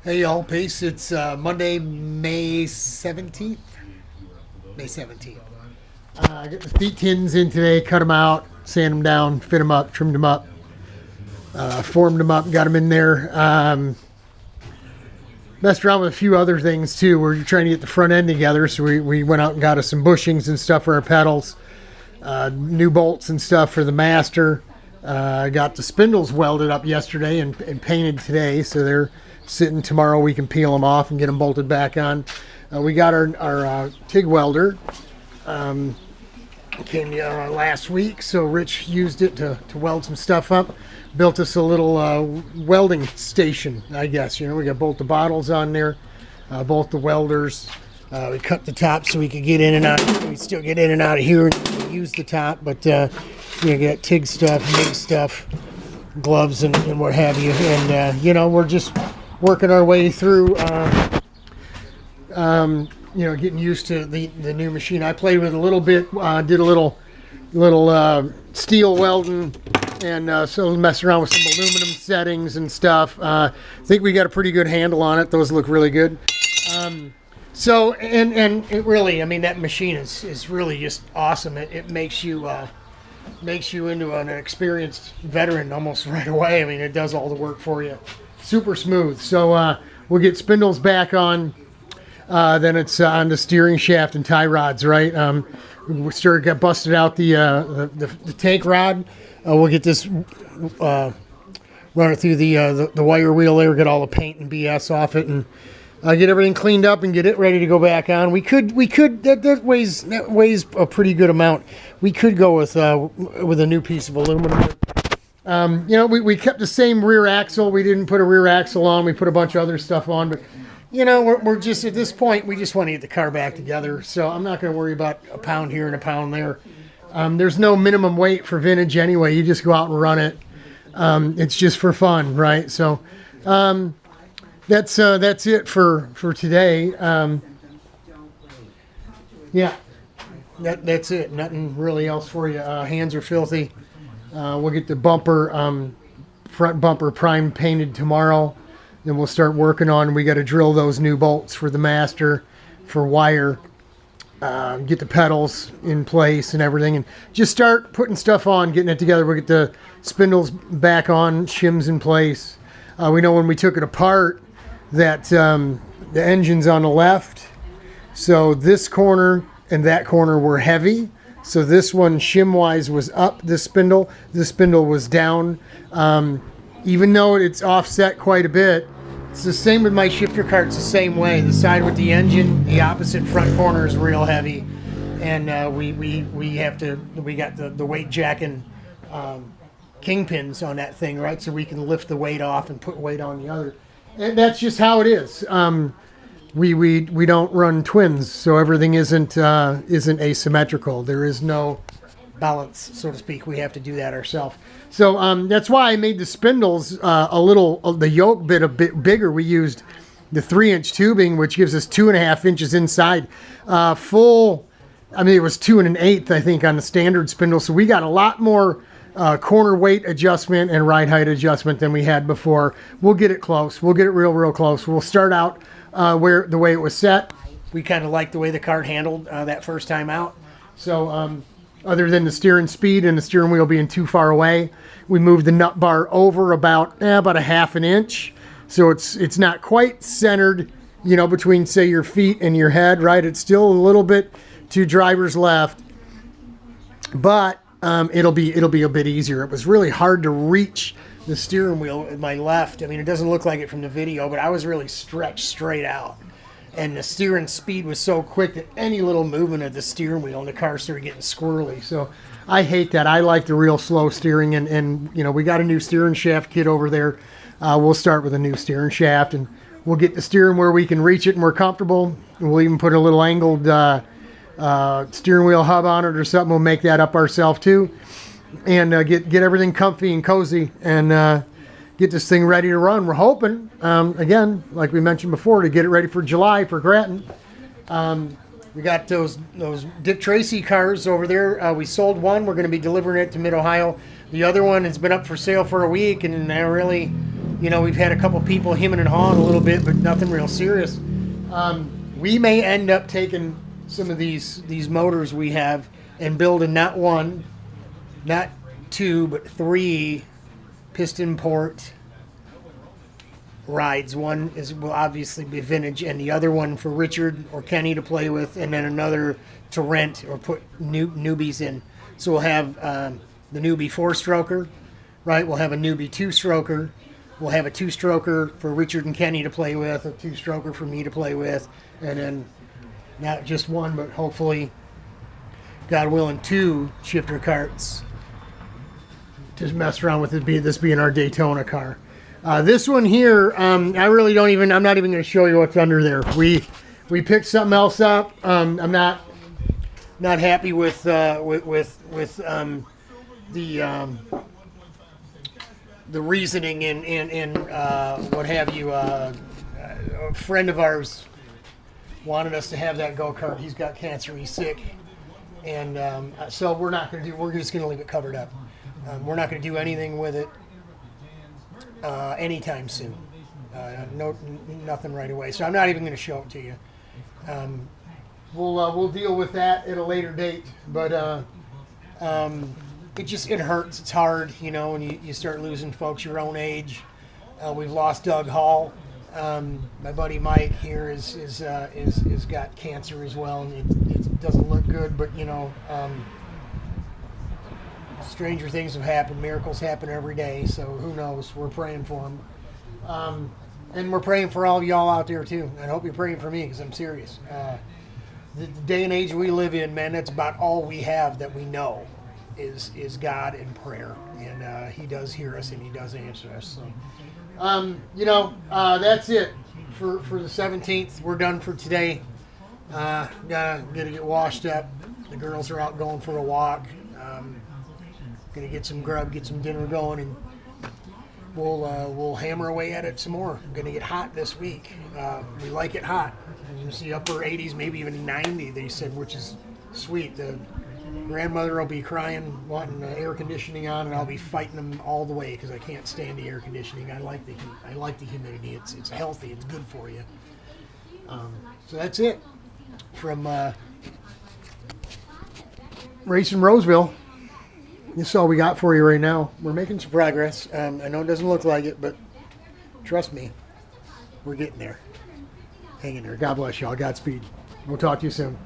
Hey y'all, peace. It's Monday, May 17th. May 17th. I got the feet tins in today, cut them out, sand them down, fit them up, trimmed them up, formed them up, got them in there. Messed around with a few other things too. We're trying to get the front end together, so we went out and got us some bushings and stuff for our pedals, new bolts and stuff for the master. I got the spindles welded up yesterday and painted today, so they're sitting. Tomorrow we can peel them off and get them bolted back on. We got our Tig Welder. Came last week, so Rich used it to weld some stuff up. Built us a little welding station, I guess. You know, we got both the bottles on there, both the welders. We cut the top so we could get in and out. We still get in and out of here and use the top, but you got TIG stuff, MIG stuff, gloves and what have you. And you know, we're just working our way through. You know, getting used to the new machine. I played with a little bit, did a little steel welding, and so messing around with some aluminum settings and stuff. I think we got a pretty good handle on it. Those look really good. So and it really, I mean, that machine is really just awesome. It makes you into an experienced veteran almost right away. I mean, it does all the work for you. Super smooth. So we'll get spindles back on. Then it's on the steering shaft and tie rods, right? We got busted out the tank rod. We'll get this run it through the wire wheel there, get all the paint and BS off it, and get everything cleaned up and get it ready to go back on. We could that weighs a pretty good amount. We could go with a new piece of aluminum. You know, we kept the same rear axle. We didn't put a rear axle on. We put a bunch of other stuff on, but you know, we're just at this point, we just want to get the car back together. So I'm not going to worry about a pound here and a pound there. There's no minimum weight for vintage anyway. You just go out and run it. It's just for fun, right? So that's it for today. Yeah, that's it. Nothing really else for you. Hands are filthy. We'll get the front bumper prime painted tomorrow. Then we'll start working on, we got to drill those new bolts for the master, for wire, get the pedals in place and everything, and just start putting stuff on, getting it together. We'll get the spindles back on, shims in place. We know when we took it apart that the engine's on the left, so this corner and that corner were heavy. So this one, shim-wise, was up, this spindle was down. Even though it's offset quite a bit, it's the same with my shifter cart. It's the same way. The side with the engine, the opposite front corner is real heavy, and we got the weight jacking kingpins on that thing, right? So we can lift the weight off and put weight on the other. And that's just how it is. We don't run twins, so everything isn't asymmetrical. There is no balance, so to speak. We have to do that ourselves. So that's why I made the spindles the yoke bit a bit bigger. We used the 3-inch tubing, which gives us 2.5 inches inside. Full, I mean, it was 2 1/8, I think, on the standard spindle. So we got a lot more corner weight adjustment and ride height adjustment than we had before. We'll get it close. We'll get it real close. We'll start out the way it was set. We kind of liked the way the cart handled that first time out. So other than the steering speed and the steering wheel being too far away, we moved the nut bar over about 1/2 inch. So it's not quite centered, you know, between, say, your feet and your head, right? It's still a little bit to driver's left, but it'll be a bit easier. It was really hard to reach the steering wheel with my left. I mean, it doesn't look like it from the video, but I was really stretched straight out. And the steering speed was so quick that any little movement of the steering wheel and the car started getting squirrely. So I hate that. I like the real slow steering, and you know, we got a new steering shaft kit over there. We'll start with a new steering shaft, and we'll get the steering where we can reach it and we're comfortable. And we'll even put a little angled steering wheel hub on it or something. We'll make that up ourselves too, and get everything comfy and cozy, and get this thing ready to run. We're hoping, again, like we mentioned before, to get it ready for July for Grattan. We got those Dick Tracy cars over there. We sold one. We're going to be delivering it to Mid-Ohio. The other one has been up for sale for a week, and we've had a couple people hemming and hawing a little bit, but nothing real serious. We may end up taking some of these motors we have and building not one, not two, but 3 piston port rides. One will obviously be vintage, and the other one for Richard or Kenny to play with, and then another to rent or put newbies in. So we'll have the newbie 4-stroker, right? We'll have a newbie 2-stroker. We'll have a 2-stroker for Richard and Kenny to play with, a 2-stroker for me to play with, and then not just one, but hopefully, God willing, 2 shifter karts to mess around with this being our Daytona car. This one here, I'm not even going to show you what's under there. We picked something else up. I'm not happy with the reasoning and what have you. A friend of ours wanted us to have that go-kart. He's got cancer. He's sick, and so we're not going to do. We're just going to leave it covered up. We're not going to do anything with it anytime soon. Nothing right away. So I'm not even going to show it to you. We'll deal with that at a later date. But it hurts. It's hard, when you start losing folks your own age. We've lost Doug Hall. My buddy Mike here is got cancer as well, and it doesn't look good. But stranger things have happened. Miracles happen every day. So who knows? We're praying for him, and we're praying for all of y'all out there too. And I hope you're praying for me, because I'm serious. The day and age we live in, man, that's about all we have that we know is God and prayer, and He does hear us and He does answer us. So, that's it for the 17th. We're done for today. Gotta get washed up. The girls are out going for a walk. Gonna get some grub, get some dinner going, and we'll hammer away at it some more. Gonna get hot this week. We like it hot. You see upper 80s, maybe even 90. They said, which is sweet. The grandmother will be crying, wanting air conditioning on, and I'll be fighting them all the way because I can't stand the air conditioning. I like the heat. I like the humidity. It's healthy. It's good for you. So that's it from Racing Roseville. This is all we got for you right now. We're making some progress. I know it doesn't look like it, but trust me, we're getting there. Hang in there. God bless y'all. Godspeed. We'll talk to you soon.